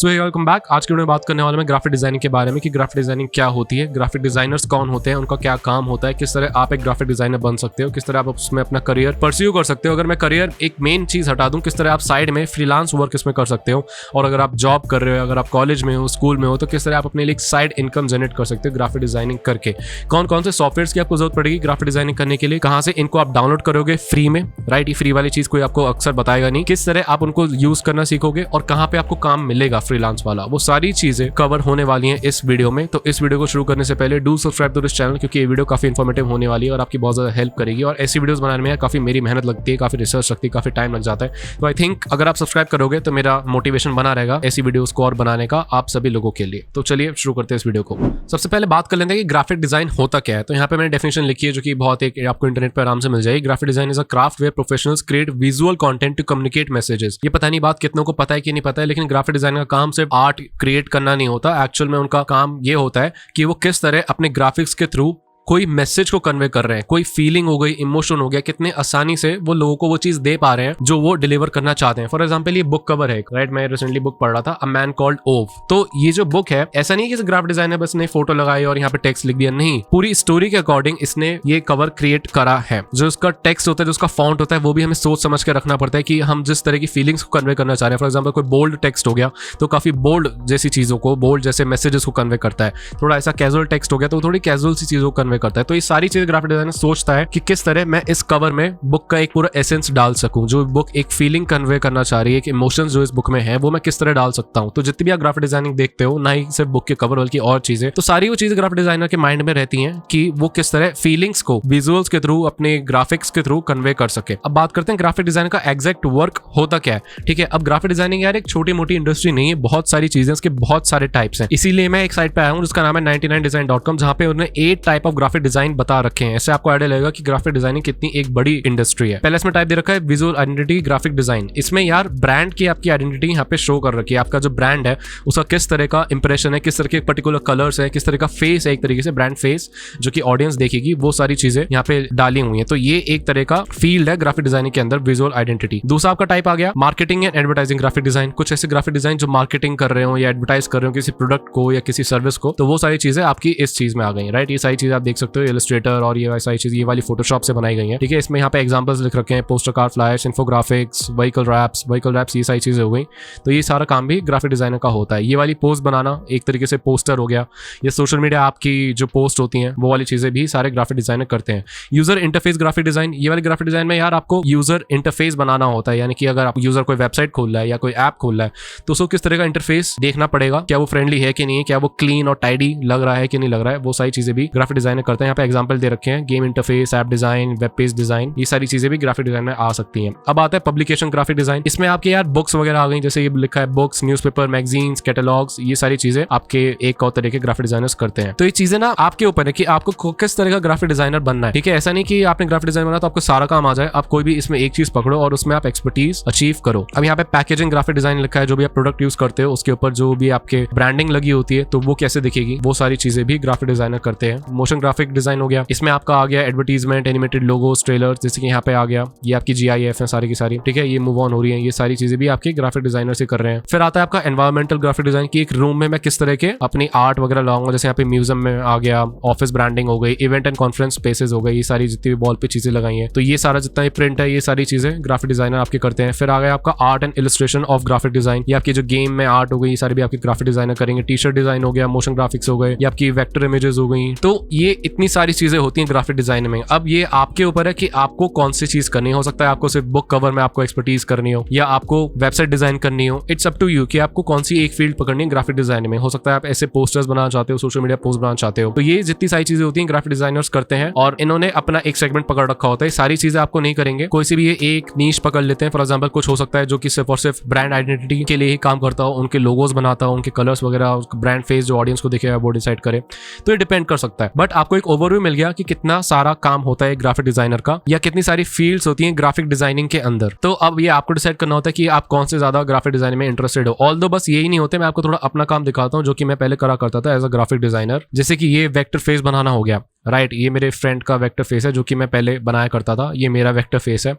So welcome back. आज की video में बात करने वाले मैं ग्राफिक डिजाइनिंग के बारे में कि ग्राफिक डिजाइनिंग क्या होती है, ग्राफिक डिजाइनर्स कौन होते हैं, उनका क्या काम होता है, किस तरह आप एक ग्राफिक डिजाइनर बन सकते हो, किस तरह आप उसमें अपना करियर परस्यू कर सकते हो। अगर मैं करियर एक मेन चीज हटा दूं, किस तरह आप साइड में फ्रीलांस वर्क इसमें कर सकते हो, और अगर आप जॉब कर रहे हो, अगर आप कॉलेज में हो, स्कूल में हो, तो किस तरह आप अपने लिए एक साइड इनकम जनरेट कर सकते हो ग्राफिक डिजाइनिंग करके। कौन कौन से सॉफ्टवेयर की आपको जरूरत पड़ेगी ग्राफिक डिजाइनिंग करने के लिए, कहां से इनको आप डाउनलोड करोगे फ्री में, राइट। ये फ्री वाली चीज कोई आपको अक्सर बताएगा नहीं, किस तरह आप उनको यूज करना सीखोगे और कहां पे आपको काम मिलेगा फ्रीलांस वाला, वो सारी चीजें कवर होने वाली हैं इस वीडियो में। तो इस वीडियो को शुरू करने से पहले do subscribe to this channel, क्योंकि ये वीडियो काफी इन्फॉर्मेटिव होने वाली है और आपकी बहुत ज्यादा हेल्प करेगी। और ऐसी वीडियोस बनाने में काफी मेरी मेहनत लगती है, काफी रिसर्च लगती है, काफी टाइम लग जाता है। तो आई थिंक अगर आप सब्सक्राइब करोगे तो मेरा मोटिवेशन बना रहेगा ऐसी वीडियोस को और बनाने का आप सभी लोगों के लिए। तो चलिए शुरू करते हैं इस वीडियो को। सबसे पहले बात कर लेते हैं कि ग्राफिक डिजाइन होता क्या है। तो यहाँ पे मैंने डेफिनेशन लिखी है जो कि बहुत एक आपको इंटरनेट पर आराम से मिल जाएगी। Graphic design is a craft where professionals create visual content to communicate messages. ये पता नहीं बात कितनों को पता है कि नहीं पता है, लेकिन ग्राफिक डिजाइन का काम सिर्फ आर्ट क्रिएट करना नहीं होता। एक्चुअल में उनका काम ये होता है कि वो किस तरह अपने ग्राफिक्स के थ्रू कोई मैसेज को कन्वे कर रहे हैं, कोई फीलिंग हो गई, इमोशन हो गया, कितने आसानी से वो लोगों को वो चीज दे पा रहे हैं जो वो डिलीवर करना चाहते हैं। फॉर एग्जांपल ये बुक कवर है, राइट। मैं रिसेंटली बुक पढ़ रहा था, अ मैन कॉल्ड ओव। तो ये जो बुक है, ऐसा नहीं है कि ग्राफिक डिजाइनर बस ने फोटो लगाई और यहाँ पे टेक्स्ट लिख दिया, नहीं, पूरी स्टोरी के अकॉर्डिंग इसने ये कवर क्रिएट करा है। जो उसका टेक्स्ट होता है, जो उसका फॉन्ट होता है, वो भी हमें सोच समझ के रखना पड़ता है कि हम जिस तरह की फीलिंग्स को कन्वे करना चाह रहे हैं। फॉर एग्जाम्पल कोई बोल्ड टेक्स्ट हो गया तो काफी बोल्ड जैसी चीजों को, बोल्ड जैसे मैसेजेस को कन्वे करता है। थोड़ा ऐसा कैजुअल टेक्स्ट हो गया तो थोड़ी कैजुअल सी चीजों को कन्वे करता है। तो ये सारी चीजें ग्राफिक डिजाइनर सोचता है कि किस तरह मैं इस कवर में बुक का एक पूरा एसेंस डाल सकूं, जो बुक एक फीलिंग कन्वे करना चाह रही है, एक इमोशंस जो इस बुक में है वो मैं किस तरह डाल सकता हूं। तो जितनी भी आप ग्राफिक डिजाइनिंग देखते हो, ना ही सिर्फ बुक के कवर बल्कि और चीजें, तो सारी वो चीजें ग्राफिक डिजाइनर के माइंड में रहती हैं कि वो किस तरह फीलिंग्स को विजुअल्स के थ्रू, अपने ग्राफिक्स के थ्रू कन्वे कर सके। अब बात करते हैं ग्राफिक डिजाइन का एग्जैक्ट वर्क होता क्या है। ठीक है, अब ग्राफिक डिजाइनिंग यार एक छोटी मोटी इंडस्ट्री नहीं है, बहुत सारी चीजें, इसके बहुत सारे टाइप्स हैं। इसीलिए मैं एक साइट पे आया हूं जिसका नाम है 99design.com, जहां पे उन्होंने 8 टाइप ऑफ ग्राफिक डिजाइन बता रखे हैं। ऐसे आपको आइडिया लगेगा कि ग्राफिक डिजाइनिंग कितनी एक बड़ी इंडस्ट्री है। पहले इसमें टाइप दे रखा है विजुअल आइडेंटिटी ग्राफिक डिजाइन। इसमें यार ब्रांड की आपकी आइडेंटिटी यहाँ पे शो कर रखी है। आपका जो ब्रांड है उसका किस तरह का इंप्रेशन है, किस तरह के पर्टिकुलर कलर्स है, किस तरह का फेस है, एक तरीके से ब्रांड फेस जो कि ऑडियंस देखेगी, वो सारी चीजें यहाँ पे डाली हुई है। तो ये एक तरह का फील्ड है ग्राफिक डिजाइनिंग के अंदर, विजुअल आइडेंटिटी। दूसरा आपका टाइप आ गया marketing and advertising graphic design. कुछ ऐसे ग्राफिक डिजाइन जो मार्केटिंग कर रहे हो या एडवर्टाइज कर रहे हो किसी प्रोडक्ट को या किसी सर्विस को, तो वो सारी चीजें आपकी इस चीज में आ गई, राइट। ये सारी चीजें आप देख सकते हो, इलस्ट्रेटर और ये सारी चीजें ये वाली फोटोशॉप से बनाई गई है। ठीक है, इसमें यहाँ पे एग्जांपल्स लिख रखे हैं, poster card, flyers, infographics, vehicle wraps, ये सारी चीजें हो गई। तो ये सारा काम भी ग्राफिक डिजाइनर का होता है। ये वाली पोस्ट बनाना एक तरीके से पोस्टर हो गया। ये सोशल मीडिया आपकी जो पोस्ट होती हैं वो वाली चीजें भी सारे ग्राफिक डिजाइनर करते हैं। यूजर इंटरफेस ग्राफिक डिजाइन, ये वाले ग्राफिक डिजाइन में यार आपको यूजर इंटरफेस बनाना होता है। यानी कि अगर आप यूजर कोई वेबसाइट खोल रहा है या कोई ऐप खोल रहा है तो उसको किस तरह का इंटरफेस देखना पड़ेगा, क्या वो फ्रेंडली है कि नहीं, क्या वो क्लीन और टाइडी लग रहा है कि नहीं लग रहा है, वो सारी चीजें भी ग्राफिक डिजाइनर करते हैं। यहाँ पे एग्जाम्पल दे रखे हैं, game interface, app design, web page design, ये सारी चीजें भी ग्राफिक डिजाइन में आ सकती हैं। अब आता है पब्लिकेशन ग्राफिक डिजाइन। इसमें आपके यार बुक्स वगैरह आ गई, जैसे ये लिखा है बुक्स, न्यूज़पेपर, मैगजीन्स, कैटलॉग्स, ये सारी चीजें आपके एक और तरह के ग्राफिक डिजाइनर्स करते हैं। तो ये चीजें ना आपके ऊपर है कि आपको किस तरह का ग्राफिक डिजाइनर बनना है। ठीक है, ऐसा नहीं कि आपने ग्राफिक डिजाइन बना तो आपको सारा काम आ जाए। आप कोई भी इसमें एक चीज पकड़ो और उसमें आप एक्सपर्टीज अचीव करो। अब यहाँ पे पैकेजिंग ग्राफिक डिजाइन लिखा है, जो भी आप प्रोडक्ट यूज करते हो उसके ऊपर जो भी आपके ब्रांडिंग लगी होती है तो वो कैसे दिखेगी, वो सारी चीजें भी ग्राफिक डिजाइनर करते हैं। मोशन ग्राफिक डिजाइन हो गया, इसमें आपका आ गया एडवर्टीजमेंट, एनिमेटेड लोगोस, ट्रेलर, जैसे कि यहाँ पे आ गया ये आपकी GIF है सारी की सारी। ठीक है, ये मूव ऑन हो रही है, ये सारी चीजें भी आपके ग्राफिक डिजाइनर से कर रहे हैं। फिर आता है आपका एनवायरमेंटल ग्राफिक डिजाइन की, एक रूम में मैं किस तरह के अपनी आर्ट वगैरह लगाऊंगा। जैसे यहाँ पे म्यूजियम में आ गया, ऑफिस ब्रांडिंग हो गई, इवेंट एंड कॉन्फ्रेंस स्पेसेस हो गई, ये सारी जितनी भी वॉल पे चीजें लगाई हैं, तो ये सारा जितना भी प्रिंट है ये सारी चीजें ग्राफिक डिजाइनर आपके करते हैं। फिर आ गया आपका art and illustration of graphic design. ये आपकी जो गेम में आर्ट हो गई, ये सारी भी आपके ग्राफिक डिजाइनर करेंगे। टी शर्ट डिजाइन हो गया, मोशन ग्राफिक्स हो गए, ये आपकी वेक्टर इमेजेस हो गई। तो ये इतनी सारी चीजें होती हैं ग्राफिक डिजाइन में। अब ये आपके ऊपर है कि आपको कौन सी चीज करनी हो सकता है आपको सिर्फ बुक कवर में आपको एक्सपर्टीज करनी हो या आपको वेबसाइट डिजाइन करनी हो। इट्स अप टू यू कि आपको कौन सी एक फील्ड पकड़नी है ग्राफिक डिजाइन में। हो सकता है आप ऐसे पोस्टर्स बनाना चाहते हो, सोशल मीडिया पोस्ट बनाना चाहते हो। तो ये जितनी सारी चीजें होती हैं ग्राफिक डिजाइनर्स करते हैं और इन्होंने अपना एक सेगमेंट पकड़ रखा होता है। सारी चीजें आपको नहीं करेंगे, कोई सी भी ये एक नीश पकड़ लेते हैं। फॉर एग्जाम्पल कुछ हो सकता है जो कि सिर्फ और सिर्फ ब्रांड आइडेंटिटी के लिए ही काम करता हो, उनके लोगोज बनाता हो, उनके कलर्स वगैरह, ब्रांड फेस जो ऑडियंस को दिखेगा वो डिसाइड करे। तो ये डिपेंड कर सकता है, बट आपको एक ओवरव्यू मिल गया कि कितना सारा काम होता है ग्राफिक डिजाइनर का या कितनी सारी फील्ड्स होती हैं ग्राफिक डिजाइनिंग के अंदर। तो अब ये आपको डिसाइड करना होता है कि आप कौन से ज्यादा ग्राफिक डिजाइन में इंटरेस्टेड हो। ऑल्दो बस यही नहीं होते, मैं आपको थोड़ा अपना काम दिखाता हूँ जो कि मैं पहले करा करता था एज अ ग्राफिक डिजाइनर। जैसे कि ये वेक्टर फेस बनाना हो गया, राइट, ये मेरे फ्रेंड का वेक्टर फेस है जो कि मैं पहले बनाया करता था, ये मेरा वेक्टर फेस है।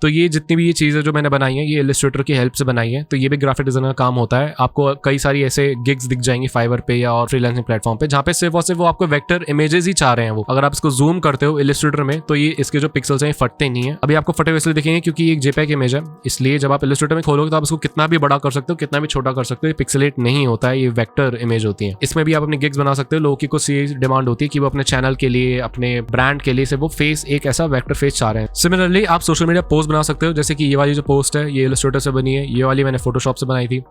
तो ये जितनी भी ये चीज़ें जो मैंने बनाई हैं ये इलस्ट्रेटर की हेल्प से बनाई है। तो ये भी ग्राफिक डिजाइनर का काम होता है। आपको कई सारी ऐसे गिग्स दिख जाएंगी फाइवर पे या और फ्रीलांसिंग प्लेटफॉर्म पे जहाँ पे सिर्फ और सिर्फ वो आपको वेक्टर इमेजेस ही चाह रहे हैं। वो अगर आप इसको जूम करते हो इलस्ट्रेटर में तो ये इसके जो पिक्सल्स हैं फटते नहीं है। अभी आपको फटे हुए इसलिए दिखेंगे क्योंकि ये एक जेपीईजी इमेज है, इसलिए जब आप इलस्ट्रेटर में खोलोगे तो आप इसको कितना भी बड़ा कर सकते हो, कितना भी छोटा कर सकते हो। ये पिक्सेलेट नहीं होता है, ये वेक्टर इमेज होती है। इसमें भी आप अपनी गिग्स बना सकते हो। लोगों की कुछ डिमांड होती है कि वो अपने चैनल के लिए, अपने ब्रांड के लिए से वो फेस एक ऐसा वेक्टर फेस चाह रहे हैं। सिमिलरली आप सोशल मीडिया पोस्ट बना सकते हो, जैसे कि ये वाली जो पोस्ट है ये इलस्ट्रेटर से बनी है, ये वाली मैंने फोटोशॉप से बनाई थी,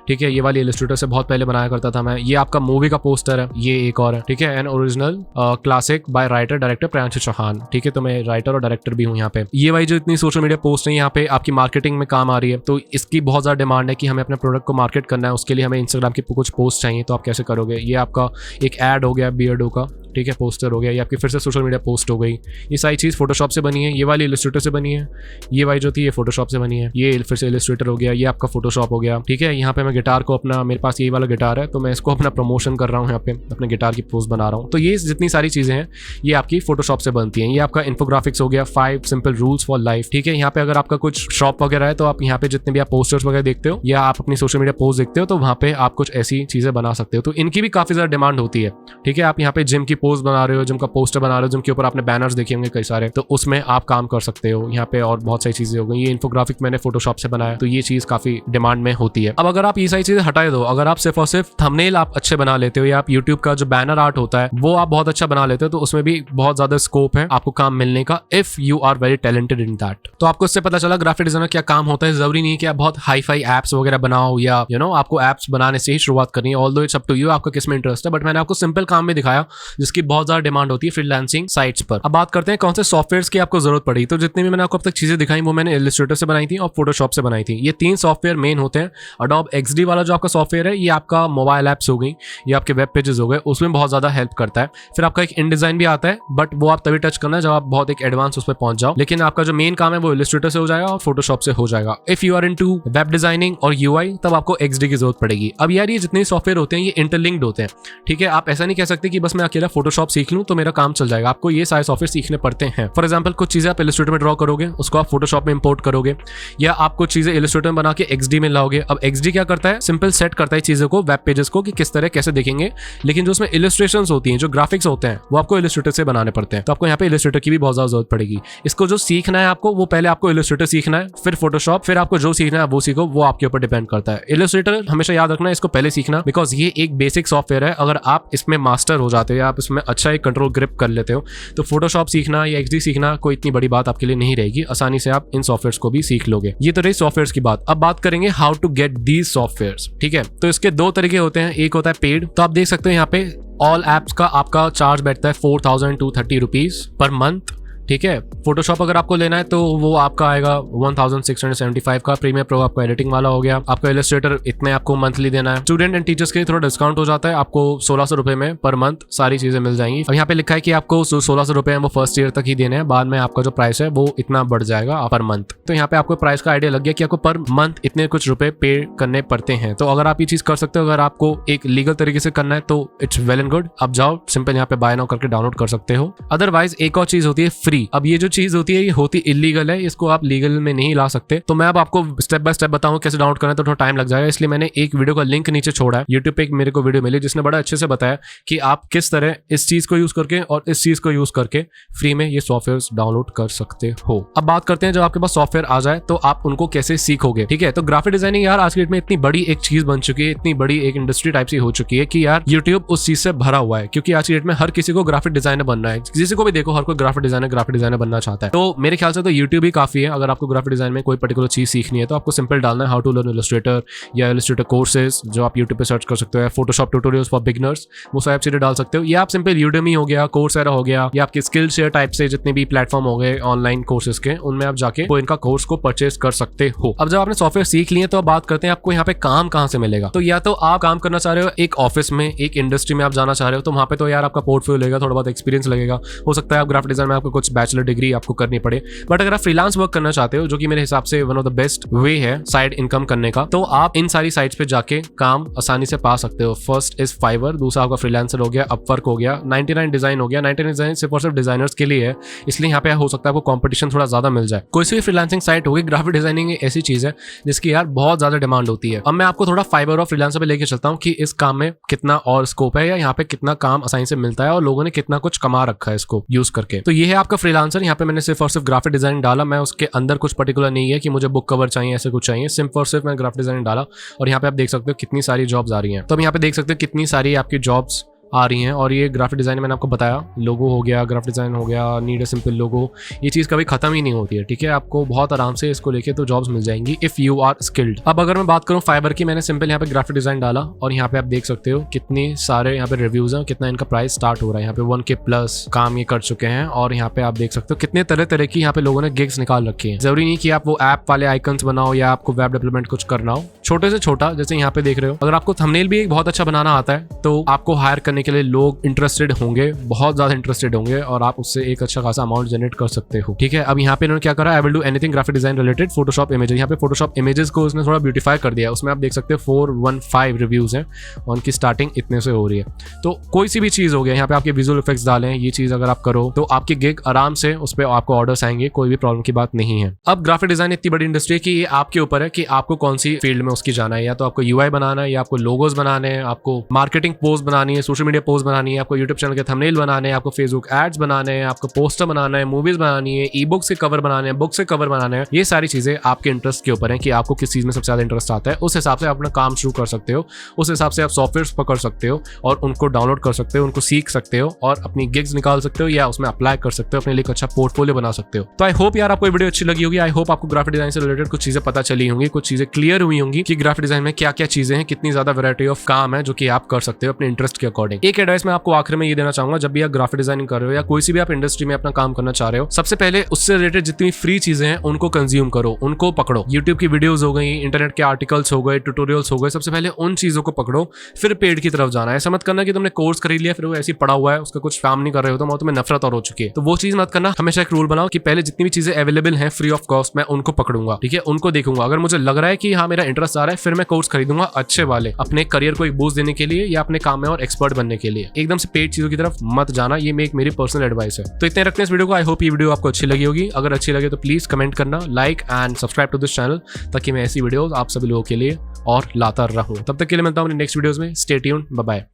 ठीक है। ये वाली इलस्ट्रेटर से बहुत पहले बनाया करता था मैं। ये आपका मूवी का पोस्टर है, ये एक और है, ठीक है। An original classic by writer director Priyanshu Chauhan, ठीक है। तो मैं राइटर और डायरेक्टर भी हूँ यहाँ पे। ये वाली जो इतनी सोशल मीडिया पोस्ट है यहाँ पे आपकी मार्केटिंग में काम आ रही है। तो इसकी बहुत ज्यादा डिमांड है कि हमें अपने प्रोडक्ट को मार्केट करना है, उसके लिए हमें इंस्टाग्राम की कुछ पोस्ट चाहिए। तो आप कैसे करोगे? ये आपका एक ऐड हो गया बियर्डो का, ठीक है, पोस्टर हो गया, ये आपकी फिर से सोशल मीडिया पोस्ट हो गई। ये सारी चीज़ फोटोशॉप से बनी है। ये वाली इलस्ट्रेटर से बनी है, ये वाली जो थी ये फोटोशॉप से बनी है। ये फिर से इलस्ट्रेटर हो गया, ये आपका फोटोशॉप हो गया, ठीक है। यहाँ पे मैं गिटार को अपना, मेरे पास यही वाला गिटार है तो मैं इसको अपना प्रमोशन कर रहा हूँ, यहाँ पे अपने गिटार की पोस्ट बना रहा हूँ। तो ये जितनी सारी चीज़ें हैं ये आपकी फोटोशॉप से बनती हैं। ये आपका इन्फोग्राफिक्स हो गया, 5 सिंपल रूल्स फॉर लाइफ, ठीक है। यहाँ पे अगर आपका कुछ शॉप वगैरह है तो आप यहाँ पे जितने भी आप पोस्टर्स वगैरह देखते हो या आप अपनी सोशल मीडिया पोस्ट देखते हो तो वहाँ पे आप कुछ ऐसी चीज़ें बना सकते हो। तो इनकी भी काफ़ी ज़्यादा डिमांड होती है, ठीक है। आप यहाँ पे जिम की पोस्ट बना रहे हो, जिम का पोस्टर बना रहे हो, जिनके ऊपर आपने बैनर्स देखे होंगे कई सारे, तो उसमें आप काम कर सकते हो यहाँ पे। और बहुत सारी चीजें हो गई। ये इन्फोग्राफिक मैंने फोटोशॉप से बनाया, तो ये चीज काफी डिमांड में होती है। अब अगर आप ये सारी चीजें हटाए दो, अगर आप सिर्फ और सिर्फ थंबनेल आप अच्छे बना लेते हो या आप यूट्यूब का जो बैनर आर्ट होता है वो आप बहुत अच्छा बना लेते हो, तो उसमें भी बहुत ज्यादा स्कोप है आपको काम मिलने का, if you are very talented in that. तो आपको इससे पता चला ग्राफिक डिजाइनर क्या काम होता है। जरूरी नहीं है कि आप बहुत हाई फाई एप्स वगैरह बनाओ या आपको एप्स बनाने से ही शुरुआत करनी है। Although it's up to you, आपका किसमें इंटरेस्ट है। बट मैंने आपको सिंपल काम भी दिखाया जिसकी बहुत ज्यादा डिमांड होती है फ्रीलांसिंग साइट्स पर। अब बात करते हैं कौन से सॉफ्टवेयर्स की आपको जरूरत पड़ी। तो जितने भी मैंने आपको अब तक चीजें दिखाई वो मैंने इलस्ट्रेटर से बनाई थी और फोटोशॉप से बनाई थी। ये 3 सॉफ्टवेयर मेन होते हैं। Adobe XD वाला जो आपका सॉफ्टवेयर है ये आपका मोबाइल एप्स हो गई, ये आपके वेब पेजेस हो गए, उसमें बहुत ज्यादा हेल्प करता है। फिर आपका एक InDesign भी आता है, बट वो आप तभी टच करना है जब आप बहुत एक एडवांस उस पर पहुंच जाओ। लेकिन आपका जो मेन काम है वो इलस्ट्रेटर से हो जाएगा और फोटोशॉप से हो जाएगा। If you are into web designing और UI तब आपको XD की जरूरत पड़ेगी। अब यार ये जितने सॉफ्टवेयर होते हैं ये इंटरलिंक्ड होते हैं, ठीक है। आप ऐसा नहीं कह सकते कि बस मैं अकेला फोटोशॉप सीख लूं तो मेरा काम चल जाएगा। आपको ये सारे सॉफ्टवेयर सीखने पड़ते हैं। फॉर एग्जाम्पल कुछ चीजें आप इलस्ट्रेटर में ड्रॉ करोगे, उसको आप फोटोशॉप में इंपोर्ट करोगे, या आप कुछ चीजें इलस्ट्रेटर में बना के XD में लाओगे। अब XD क्या करता है, सिंपल सेट करता है चीजों को, वेब पेजेस को कि किस तरह कैसे दिखेंगे। लेकिन जो उसमें इलस्ट्रेशंस होती हैं, जो ग्राफिक्स होते हैं वो आपको इलस्ट्रेटर से बनाने पड़ते हैं। तो आपको यहाँ पे इलस्ट्रेटर की भी बहुत ज्यादा जरूरत पड़ेगी। इसको जो सीखना है आपको वो पहले आपको इलस्ट्रेटर सीखना है, फिर फोटोशॉप, फिर आपको जो सीखना है वो सीखो, वो आपके ऊपर डिपेंड करता है। इलस्ट्रेटर हमेशा याद रखना है, इसको पहले सीखना, बिकॉज ये एक बेसिक सॉफ्टवेयर है। अगर आप इसमें मास्टर हो जाते हो या आप इसमें अच्छा एक कंट्रोल ग्रिप कर लेते हो तो फोटोशॉप सीखना या XD सीखना कोई इतनी बड़ी बात आपके लिए नहीं रहेगी। आसानी से आप इन सॉफ्टवेयर्स को भी सीख लोगे। ये तो रही सॉफ्टवेयर्स की बात। अब बात करेंगे how to get these softwares, ठीक है। तो इसके 2 तरीके होते हैं, एक होता है पेड। तो आप देख सकते हो यहाँ पे ऑल एप्स का आपका चार्ज बैठता है 4230 रुपीज पर मंथ, ठीक है। फोटोशॉप अगर आपको लेना है तो वो आपका आएगा 1675 का। प्रीमियर प्रो आपको एडिटिंग वाला हो गया। आपका इलस्ट्रेटर इतने आपको मंथली देना है। स्टूडेंट एंड टीचर्स के लिए थोड़ा डिस्काउंट हो जाता है, आपको 1600 रुपए में पर मंथ सारी चीजें मिल जाएंगी। अब यहाँ पे लिखा है कि आपको 1600 रुपए हैं वो फर्स्ट ईयर तक ही देने हैं, बाद में आपका जो प्राइस है वो इतना बढ़ जाएगा पर मंथ। तो यहाँ पे आपको प्राइस का आइडिया लग गया कि आपको पर मंथ इतने कुछ रुपए पे करने पड़ते हैं। तो अगर आप ये चीज कर सकते हो, अगर आपको एक लीगल तरीके से करना है तो इट्स वेल एंड गुड। अब जाओ सिंपल यहाँ पे बाय नाउ करके डाउनलोड कर सकते हो। अदरवाइज एक और चीज होती है फ्री। अब ये जो चीज होती है ये होती इलीगल है, इसको आप लीगल में नहीं ला सकते। तो मैं अब आपको स्टेप बाय स्टेप बताऊं कैसे डाउनलोड करना है, तो थोड़ा टाइम लग जाएगा, इसलिए मैंने एक वीडियो का लिंक नीचे छोड़ा है। यूट्यूब पे एक मेरे को वीडियो मिली जिसने बड़ा अच्छे से बताया कि आप किस तरह इस चीज को यूज करके और इस चीज को यूज करके फ्री में ये सॉफ्टवेयर डाउनलोड कर सकते हो। अब बात करते हैं जब आपके पास सॉफ्टवेयर आ जाए तो आप उनको कैसे सीखोगे, ठीक है। तो ग्राफिक डिजाइनिंग यार आज की डेट में इतनी बड़ी एक चीज बन चुकी है, इतनी बड़ी एक इंडस्ट्री टाइप से हो चुकी है कि यार यूट्यूब उस चीज से भरा हुआ है। क्योंकि आज की डेट में हर किसी को ग्राफिक डिजाइनर बनना है, किसी को भी देखो हर कोई ग्राफिक डिजाइनर बनना चाहता है। तो मेरे ख्याल से तो यूट्यूब ही काफी है। अगर आपको ग्राफिक डिजाइन में कोई पर्टिकुलर चीज सीखनी है तो आपको सिंपल डालना है हाउ टू लर्न इलस्ट्रेटर या इलस्ट्रेटर कोर्सेज, जो आप यूट्यूब पे सर्च कर सकते हो, फोटोशॉप ट्यूटोरियल्स फॉर बिगिनर्स, वो सब चीजें डाल सकते हो। या आप सिंपल यूडेमी हो गया, कोर्सेरा हो गया, या आपके स्किल शेयर टाइप से जितने भी प्लेटफॉर्म हो गए ऑनलाइन कोर्सेज के, उनमें आप जाके वो इनका कोर्स को परचेज कर सकते हो। अब जब आपने सॉफ्टवेयर सीख लिए तो अब बात करते हैं आपको यहाँ पे काम कहाँ से मिलेगा। तो या तो आप काम करना चाह रहे हो एक ऑफिस में, एक इंडस्ट्री में आप जाना चाह रहे हो, तो वहाँ पे तो यार आपका पोर्टफोलियो लगेगा, थोड़ा बहुत एक्सपीरियंस लगेगा। हो सकता है आप ग्राफिक डिजाइन में आपको कुछ बैचलर डिग्री आपको करनी पड़े। बट अगर आप फ्रीलांस वर्क करना चाहते हो, जो कि मेरे हिसाब से one of the best way है साइड इनकम करने का, तो आप इन सारी साइट्स पे जाके काम आसानी से पा सकते हो। फर्स्ट इज फाइवर, दूसरा आपका फ्रीलांसर हो गया, अपवर्क हो गया, 99 डिजाइन हो गया। 99 डिजाइन सिर्फ और सिर्फ डिजाइनर्स के लिए है, इसलिए यहाँ पे हो सकता है आपको कंपटीशन थोड़ा ज्यादा मिल जाए। कोई सी भी फ्रीलांसिंग साइट होगी, ग्राफिक डिजाइनिंग एक ऐसी चीज है जिसकी यार बहुत ज्यादा डिमांड होती है। अब मैं आपको थोड़ा फाइवर और फ्रीलांसर पे लेके चलता हूँ कि इस काम में कितना और स्कोप है, या यहाँ पे कितना काम आसानी से मिलता है और लोगों ने कितना कुछ कमा रखा है इसको यूज करके। तो ये है आपका फ्रीलांसर। यहाँ पे मैंने सिर्फ और सिर्फ ग्राफिक डिजाइन डाला, मैं उसके अंदर कुछ पर्टिकुलर नहीं है कि मुझे बुक कवर चाहिए, ऐसे कुछ चाहिए, सिर्फ और सिर्फ मैं ग्राफिक डिजाइन डाला और यहाँ पे आप देख सकते हो कितनी सारी जॉब्स आ रही हैं। तो अब यहाँ पे देख सकते हो कितनी सारी आपकी जॉब्स आ रही हैं। और ये ग्राफिक डिजाइन मैंने आपको बताया, लोगो हो गया, ग्राफिक डिजाइन हो गया, नीड अ सिंपल लोगो, ये चीज़ कभी खत्म ही नहीं होती है, ठीक है। आपको बहुत आराम से इसको लेके तो जॉब्स मिल जाएंगी इफ यू आर स्किल्ड। अब अगर मैं बात करूँ फाइबर की, मैंने सिंपल यहाँ पे ग्राफिक डिजाइन डाला और यहाँ पे आप देख सकते हो कितने सारे यहाँ पे रिव्यूज हैं, कितना इनका प्राइस स्टार्ट हो रहा है। यहाँ पे 1K प्लस काम ये कर चुके हैं और यहाँ पे आप देख सकते हो कितने तरह तरह की यहाँ पे लोगों ने गिग्स निकाल रखी है। जरूरी नहीं कि आप वो ऐप वाले आइकन्स बनाओ या आपको वेब डेवलपमेंट कुछ करना हो, छोटे से छोटा जैसे यहाँ पे देख रहे हो। अगर आपको थंबनेल भी एक बहुत अच्छा बनाना आता है तो आपको हायर करने के लिए लोग इंटरेस्टेड होंगे, बहुत ज्यादा इंटरेस्टेड होंगे और आप उससे एक अच्छा खासा अमाउंट जनरेट कर सकते हो, ठीक है। अब यहाँ पे इन्होंने क्या करा, I will do anything graphic design related Photoshop images. यहाँ पे फोटोशॉप इमेजेस को उसने थोड़ा ब्यूटीफाई कर दिया, उसमें आप देख सकते हो 415 रिव्यूज हैं और उनकी स्टार्टिंग इतने से हो रही है। तो कोई सी भी चीज हो गया, यहाँ पे आपके विजुअल इफेक्ट्स डालें, ये चीज अगर आप करो तो आपकी गिग आराम से उस पर आपको ऑर्डर्स आएंगे, कोई भी प्रॉब्लम की बात नहीं है। अब ग्राफिक डिजाइन इतनी बड़ी इंडस्ट्री है कि ये आपके ऊपर है कि आपको कौन सी फील्ड में उसकी जाना है, या तो आपको यूआई बनाना है, या आपको लोगोस बनाने हैं, आपको मार्केटिंग पोस्ट बनानी है, सोशल मीडिया पोस्ट बनानी है, आपको यूट्यूब चैनल के थंबनेल बनाने हैं, आपको फेसबुक एड्स बनाने हैं, आपको पोस्टर बनाना है, मूवीज बनानी है, ई बुक्स के कवर बनाने हैं, बुक्स के कवर बनाने हैं। ये सारी चीजें आपके इंटरेस्ट के ऊपर है कि आपको किस चीज में सबसे ज्यादा इंटरेस्ट आता है, उस हिसाब से आप अपना काम शुरू कर सकते हो, उस हिसाब से आप सॉफ्टवेयर पकड़ सकते हो और उनको डाउनलोड कर सकते हो, उनको सीख सकते हो और अपनी गिग्स निकाल सकते हो या उसमें अप्लाई कर सकते हो, अपने लिए एक अच्छा पोर्टफोलियो बना सकते हो। तो आई होप यार आपको वीडियो अच्छी लगी होगी, आई होप आपको ग्राफिक डिजाइन से रिलेटेड कुछ चीजें पता चली होंगी, कुछ चीजें क्लियर हुई होंगी कि ग्राफिक डिजाइन में क्या क्या चीजें हैं, कितनी ज्यादा वैरायटी ऑफ काम है जो कि आप कर सकते हो अपने इंटरेस्ट के अकॉर्डिंग। एक एडवाइस मैं आपको आखिर में ये देना चाहूंगा, जब भी आप ग्राफिक डिजाइनिंग कर रहे हो या कोई सी भी आप इंडस्ट्री में अपना काम करना चाह रहे हो, सबसे पहले उससे रिलेटेड जितनी फ्री चीजें हैं उनको कंज्यूम करो, उनको पकड़ो। यूट्यूब की वीडियोस हो गई, इंटरनेट के आर्टिकल्स हो गए, ट्यूटोरियल्स हो गए, सबसे पहले उन चीजों को पकड़ो, फिर पेड की तरफ जाना है। ऐसा मत करना कि तुमने कोर्स खरीद लिया फिर वो ऐसे पड़ा हुआ है, उसका कुछ काम नहीं कर रहे हो तो तुम्हें नफरत और हो चुकी है, तो वो चीज मत करना। हमेशा एक रूल बनाओ कि पहले जितनी भी चीजें अवेलेबल हैं फ्री ऑफ कॉस्ट मैं उनको पकड़ूंगा, ठीक है, उनको देखूंगा। अगर मुझे लग रहा है कि हाँ मेरा इंटरेस्ट आ रहा है फिर मैं कोर्स खरीदूंगा अच्छे वाले, अपने करियर को एक बूस्ट देने के लिए या अपने काम में और एक्सपर्ट बनने के लिए। एकदम से पेड चीजों की तरफ मत जाना, ये मेरी पर्सनल एडवाइस है। तो इतने रखते हैं इस वीडियो को। आई होप ये वीडियो आपको अच्छी लगी होगी, अगर अच्छी लगे तो प्लीज कमेंट करना, like and subscribe to this channel, ताकि मैं ऐसी वीडियोस आप सभी लोगों के लिए और लाता रहूं। तब तक के लिए मिलता हूं नेक्स्ट वीडियोस में। Stay tuned, bye bye.